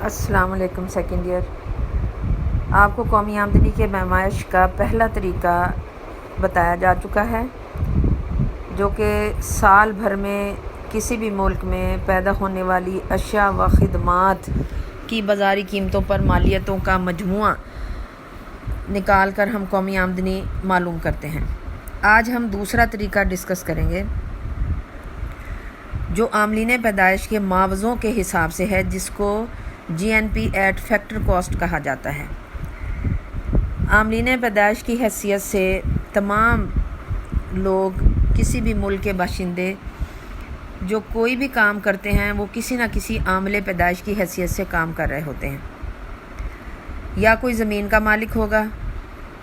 السلام علیکم second year. آپ کو قومی آمدنی کے پیمائش کا پہلا طریقہ بتایا جا چکا ہے، جو کہ سال بھر میں کسی بھی ملک میں پیدا ہونے والی اشیاء و خدمات کی بازاری قیمتوں پر مالیتوں کا مجموعہ نکال کر ہم قومی آمدنی معلوم کرتے ہیں۔ آج ہم دوسرا طریقہ ڈسکس کریں گے، جو عاملین پیدائش کے معاوضوں کے حساب سے ہے، جس کو G N P at factor cost کہا جاتا ہے۔ عاملین پیدائش کی حیثیت سے تمام لوگ، کسی بھی ملک کے باشندے جو کوئی بھی کام کرتے ہیں، وہ کسی نہ کسی عامل پیدائش کی حیثیت سے کام کر رہے ہوتے ہیں۔ یا کوئی زمین کا مالک ہوگا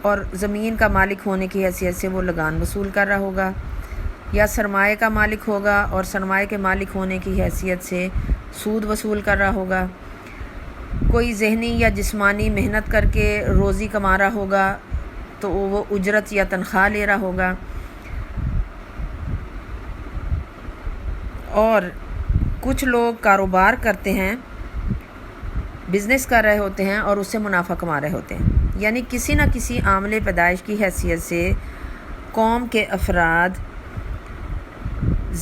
اور زمین کا مالک ہونے کی حیثیت سے وہ لگان وصول کر رہا ہوگا، یا سرمایہ کا مالک ہوگا اور سرمایہ کے مالک ہونے کی حیثیت سے سود وصول کر رہا ہوگا، کوئی ذہنی یا جسمانی محنت کر کے روزی کما رہا ہوگا تو وہ اجرت یا تنخواہ لے رہا ہوگا، اور کچھ لوگ کاروبار کرتے ہیں، بزنس کر رہے ہوتے ہیں اور اس سے منافع کما رہے ہوتے ہیں۔ یعنی کسی نہ کسی عامل پیدائش کی حیثیت سے قوم کے افراد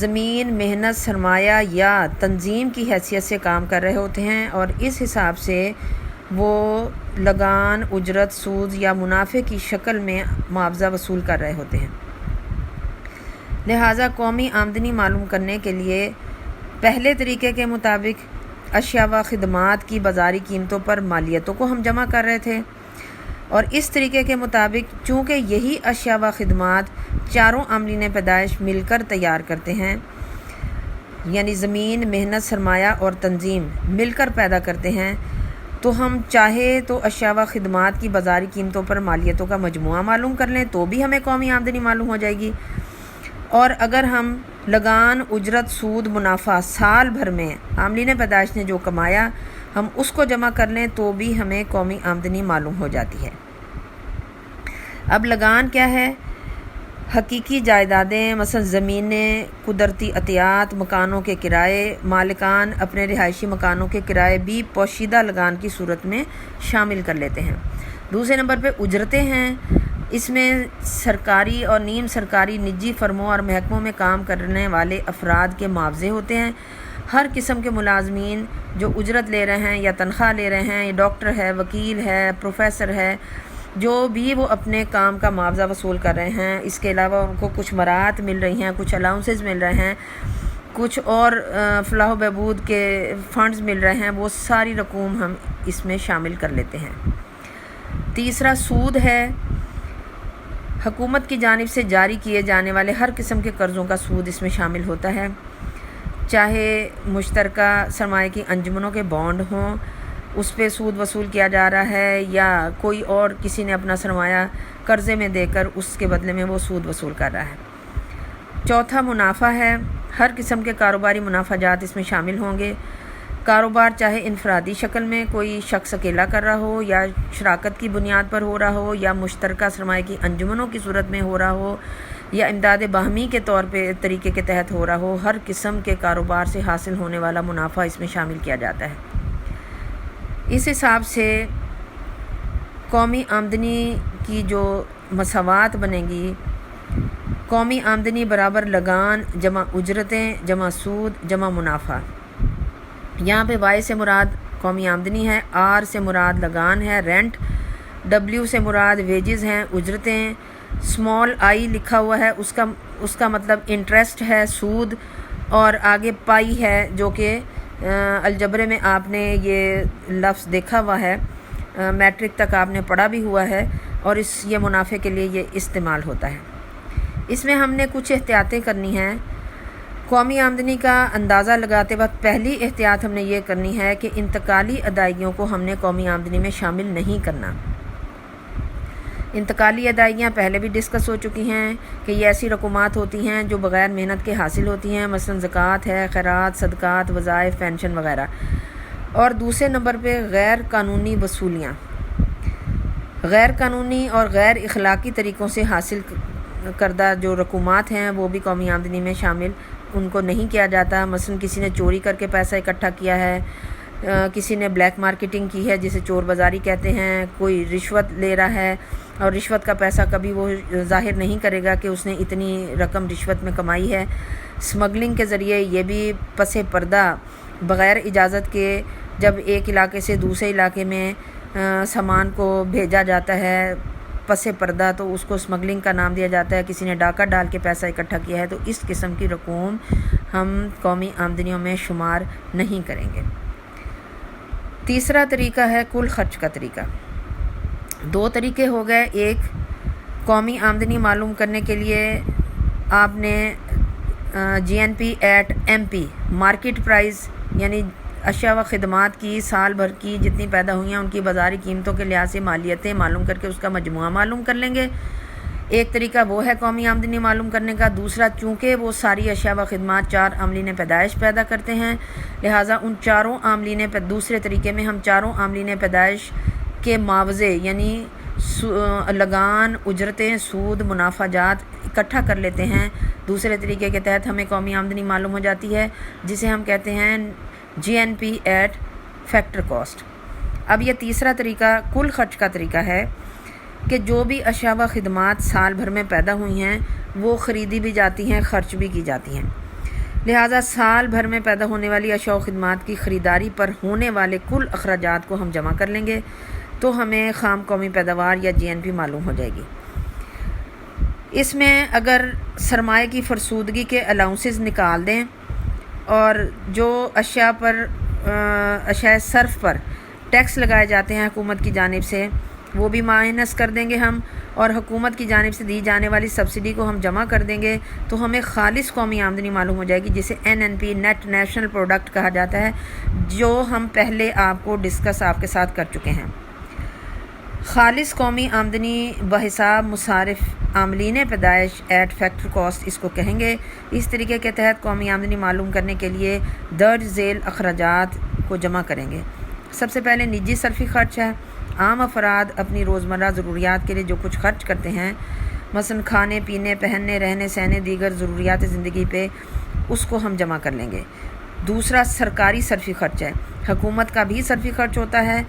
زمین، محنت، سرمایہ یا تنظیم کی حیثیت سے کام کر رہے ہوتے ہیں، اور اس حساب سے وہ لگان، اجرت، سود یا منافع کی شکل میں معاوضہ وصول کر رہے ہوتے ہیں۔ لہٰذا قومی آمدنی معلوم کرنے کے لیے پہلے طریقے کے مطابق اشیاء و خدمات کی بازاری قیمتوں پر مالیتوں کو ہم جمع کر رہے تھے، اور اس طریقے کے مطابق چونکہ یہی اشیاء و خدمات چاروں عاملین پیدائش مل کر تیار کرتے ہیں، یعنی زمین، محنت، سرمایہ اور تنظیم مل کر پیدا کرتے ہیں، تو ہم چاہے تو اشیاء و خدمات کی بازاری قیمتوں پر مالیتوں کا مجموعہ معلوم کر لیں تو بھی ہمیں قومی آمدنی معلوم ہو جائے گی، اور اگر ہم لگان، اجرت، سود، منافع سال بھر میں عاملین پیدائش نے جو کمایا ہم اس کو جمع کر لیں تو بھی ہمیں قومی آمدنی معلوم ہو جاتی ہے۔ اب لگان کیا ہے؟ حقیقی جائیدادیں، مثلا زمینیں، قدرتی عطیات، مکانوں کے کرائے۔ مالکان اپنے رہائشی مکانوں کے کرائے بھی پوشیدہ لگان کی صورت میں شامل کر لیتے ہیں۔ دوسرے نمبر پہ اجرتیں ہیں، اس میں سرکاری اور نیم سرکاری نجی فرموں اور محکموں میں کام کرنے والے افراد کے معاوضے ہوتے ہیں۔ ہر قسم کے ملازمین جو اجرت لے رہے ہیں یا تنخواہ لے رہے ہیں، ڈاکٹر ہے، وکیل ہے، پروفیسر ہے، جو بھی وہ اپنے کام کا معاوضہ وصول کر رہے ہیں، اس کے علاوہ ان کو کچھ مراعات مل رہی ہیں، کچھ الاؤنسز مل رہے ہیں، کچھ اور فلاح و بہبود کے فنڈز مل رہے ہیں، وہ ساری رقوم ہم اس میں شامل کر لیتے ہیں۔ تیسرا سود ہے، حکومت کی جانب سے جاری کیے جانے والے ہر قسم کے قرضوں کا سود اس میں شامل ہوتا ہے، چاہے مشترکہ سرمایہ کی انجمنوں کے بانڈ ہوں، اس پہ سود وصول کیا جا رہا ہے، یا کوئی اور کسی نے اپنا سرمایہ قرضے میں دے کر اس کے بدلے میں وہ سود وصول کر رہا ہے۔ چوتھا منافع ہے، ہر قسم کے کاروباری منافع جات اس میں شامل ہوں گے۔ کاروبار چاہے انفرادی شکل میں کوئی شخص اکیلا کر رہا ہو، یا شراکت کی بنیاد پر ہو رہا ہو، یا مشترکہ سرمایہ کی انجمنوں کی صورت میں ہو رہا ہو، یا امداد باہمی کے طور پہ طریقے کے تحت ہو رہا ہو، ہر قسم کے کاروبار سے حاصل ہونے والا منافع اس میں شامل کیا جاتا ہے۔ اس حساب سے قومی آمدنی کی جو مساوات بنے گی، قومی آمدنی برابر لگان جمع اجرتیں جمع سود جمع منافع۔ یہاں پہ وائی سے مراد قومی آمدنی ہے، آر سے مراد لگان ہے، رینٹ، ڈبلیو سے مراد ویجز ہیں، اجرتیں، اسمال آئی لکھا ہوا ہے، اس کا مطلب انٹرسٹ ہے، سود، اور آگے پائی ہے، جو کہ الجبرے میں آپ نے یہ لفظ دیکھا ہوا ہے، میٹرک تک آپ نے پڑھا بھی ہوا ہے، اور یہ منافع کے لیے یہ استعمال ہوتا ہے۔ اس میں ہم نے کچھ احتیاطیں کرنی ہیں۔ قومی آمدنی کا اندازہ لگاتے وقت پہلی احتیاط ہم نے یہ کرنی ہے کہ انتقالی ادائیگیوں کو ہم نے قومی آمدنی میں شامل نہیں کرنا۔ انتقالی ادائیگیاں پہلے بھی ڈسکس ہو چکی ہیں کہ یہ ایسی رقومات ہوتی ہیں جو بغیر محنت کے حاصل ہوتی ہیں، مثلا زکوٰۃ ہے، خیرات، صدقات، وظائف، پینشن وغیرہ۔ اور دوسرے نمبر پہ غیر قانونی وصولیاں، غیر قانونی اور غیر اخلاقی طریقوں سے حاصل کردہ جو رقومات ہیں وہ بھی قومی آمدنی میں شامل ان کو نہیں کیا جاتا۔ مثلا کسی نے چوری کر کے پیسہ اکٹھا کیا ہے، کسی نے بلیک مارکیٹنگ کی ہے جسے چور بازاری کہتے ہیں، کوئی رشوت لے رہا ہے اور رشوت کا پیسہ کبھی وہ ظاہر نہیں کرے گا کہ اس نے اتنی رقم رشوت میں کمائی ہے، اسمگلنگ کے ذریعے یہ بھی پس پردہ بغیر اجازت کے جب ایک علاقے سے دوسرے علاقے میں سامان کو بھیجا جاتا ہے پس پردہ تو اس کو اسمگلنگ کا نام دیا جاتا ہے، کسی نے ڈاکہ ڈال کے پیسہ اکٹھا کیا ہے تو اس قسم کی رقوم ہم قومی آمدنیوں میں شمار نہیں کریں گے۔ تیسرا طریقہ ہے کل خرچ کا طریقہ۔ دو طریقے ہو گئے، ایک قومی آمدنی معلوم کرنے کے لیے آپ نے GNP/MP مارکیٹ پرائز یعنی اشیاء و خدمات کی سال بھر کی جتنی پیدا ہوئی ہیں ان کی بازاری قیمتوں کے لحاظ سے مالیتیں معلوم کر کے اس کا مجموعہ معلوم کر لیں گے۔ ایک طریقہ وہ ہے قومی آمدنی معلوم کرنے کا۔ دوسرا، چونکہ وہ ساری اشیاء و خدمات 4 عاملین پیدائش پیدا کرتے ہیں، لہٰذا ان چاروں عاملین دوسرے طریقے میں ہم چاروں عاملین پیدائش کے معاوضے یعنی لگان، اجرتیں، سود، منافع جات اکٹھا کر لیتے ہیں۔ دوسرے طریقے کے تحت ہمیں قومی آمدنی معلوم ہو جاتی ہے جسے ہم کہتے ہیں GNP ایٹ فیکٹر کاسٹ۔ اب یہ تیسرا طریقہ کل خرچ کا طریقہ ہے کہ جو بھی اشیاء و خدمات سال بھر میں پیدا ہوئی ہیں وہ خریدی بھی جاتی ہیں، خرچ بھی کی جاتی ہیں، لہٰذا سال بھر میں پیدا ہونے والی اشیاء و خدمات کی خریداری پر ہونے والے کل اخراجات کو ہم جمع کر لیں گے تو ہمیں خام قومی پیداوار یا GNP معلوم ہو جائے گی۔ اس میں اگر سرمایہ کی فرسودگی کے الاؤنسز نکال دیں اور جو اشیاء صرف پر ٹیکس لگائے جاتے ہیں حکومت کی جانب سے وہ بھی مائنس کر دیں گے ہم، اور حکومت کی جانب سے دی جانے والی سبسڈی کو ہم جمع کر دیں گے تو ہمیں خالص قومی آمدنی معلوم ہو جائے گی جسے NNP نیٹ نیشنل پروڈکٹ کہا جاتا ہے، جو ہم پہلے آپ کو ڈسکس آپ کے ساتھ کر چکے ہیں۔ خالص قومی آمدنی بحساب مصارف عاملین پیدائش ایٹ فیکٹر کاسٹ اس کو کہیں گے۔ اس طریقے کے تحت قومی آمدنی معلوم کرنے کے لیے درج ذیل اخراجات کو جمع کریں گے۔ سب سے پہلے نجی صرفی خرچ ہے۔ عام افراد اپنی روزمرہ ضروریات کے لیے جو کچھ خرچ کرتے ہیں، مثلا کھانے پینے، پہننے، رہنے سہنے، دیگر ضروریات زندگی پہ، اس کو ہم جمع کر لیں گے۔ دوسرا سرکاری صرفی خرچ ہے۔ حکومت کا بھی صرفی خرچ ہوتا ہے۔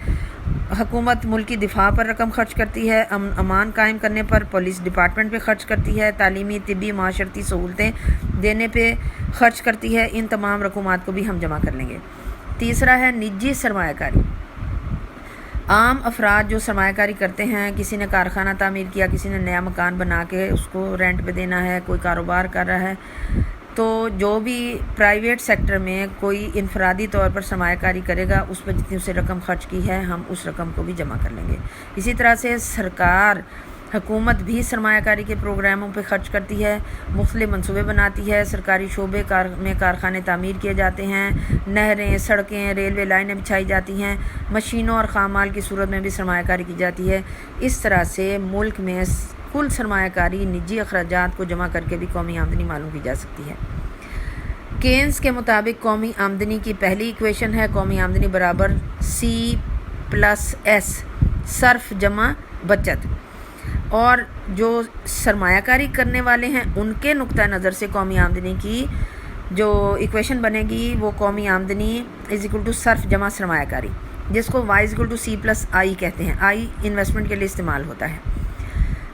حکومت ملکی دفاع پر رقم خرچ کرتی ہے، امان قائم کرنے پر پولیس ڈپارٹمنٹ پہ خرچ کرتی ہے، تعلیمی، طبی، معاشرتی سہولتیں دینے پہ خرچ کرتی ہے۔ ان تمام رقومات کو بھی ہم جمع کر لیں گے۔ تیسرا ہے نجی سرمایہ کاری۔ عام افراد جو سرمایہ کاری کرتے ہیں، کسی نے کارخانہ تعمیر کیا، کسی نے نیا مکان بنا کے اس کو رینٹ پہ دینا ہے، کوئی کاروبار کر رہا ہے، تو جو بھی پرائیویٹ سیکٹر میں کوئی انفرادی طور پر سرمایہ کاری کرے گا اس پہ جتنی اسے رقم خرچ کی ہے ہم اس رقم کو بھی جمع کر لیں گے۔ اسی طرح سے حکومت بھی سرمایہ کاری کے پروگراموں پہ خرچ کرتی ہے، مختلف منصوبے بناتی ہے، سرکاری شعبے میں کارخانے تعمیر کیے جاتے ہیں، نہریں، سڑکیں، ریلوے لائنیں بچھائی جاتی ہیں، مشینوں اور خام مال کی صورت میں بھی سرمایہ کاری کی جاتی ہے۔ اس طرح سے ملک میں کل سرمایہ کاری نجی اخراجات کو جمع کر کے بھی قومی آمدنی معلوم کی جا سکتی ہے۔ کینز کے مطابق قومی آمدنی کی پہلی ایکویشن ہے قومی آمدنی برابر C+S صرف جمع بچت، اور جو سرمایہ کاری کرنے والے ہیں ان کے نقطہ نظر سے قومی آمدنی کی جو ایکویشن بنے گی وہ قومی آمدنی صرف جمع سرمایہ کاری، جس کو Y=C+I کہتے ہیں۔ I انویسٹمنٹ کے لیے استعمال ہوتا ہے۔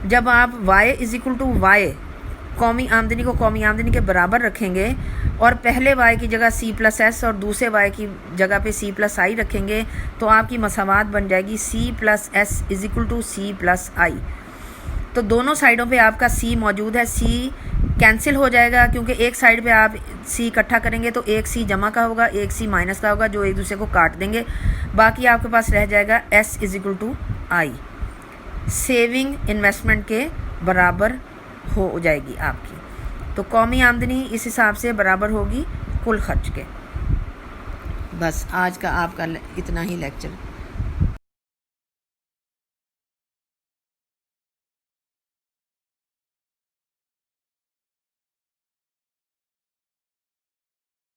جب آپ Y قومی آمدنی کو قومی آمدنی کے برابر رکھیں گے اور پہلے Y کی جگہ C+S اور دوسرے Y کی جگہ پہ C+I رکھیں گے تو آپ کی مساوات بن جائے گی C+S=C+I۔ تو دونوں سائڈوں پہ آپ کا C موجود ہے، C کینسل ہو جائے گا کیونکہ ایک سائڈ پہ آپ C اکٹھا کریں گے تو ایک C جمع کا ہوگا، ایک C مائنس کا ہوگا جو ایک دوسرے کو کاٹ دیں گے، باقی آپ کے پاس رہ جائے گا S=I۔ سیونگ انویسٹمنٹ کے برابر ہو جائے گی آپ کی، تو قومی آمدنی اس حساب سے برابر ہوگی کل خرچ کے۔ بس آج کا آپ کا اتنا ہی لیکچر۔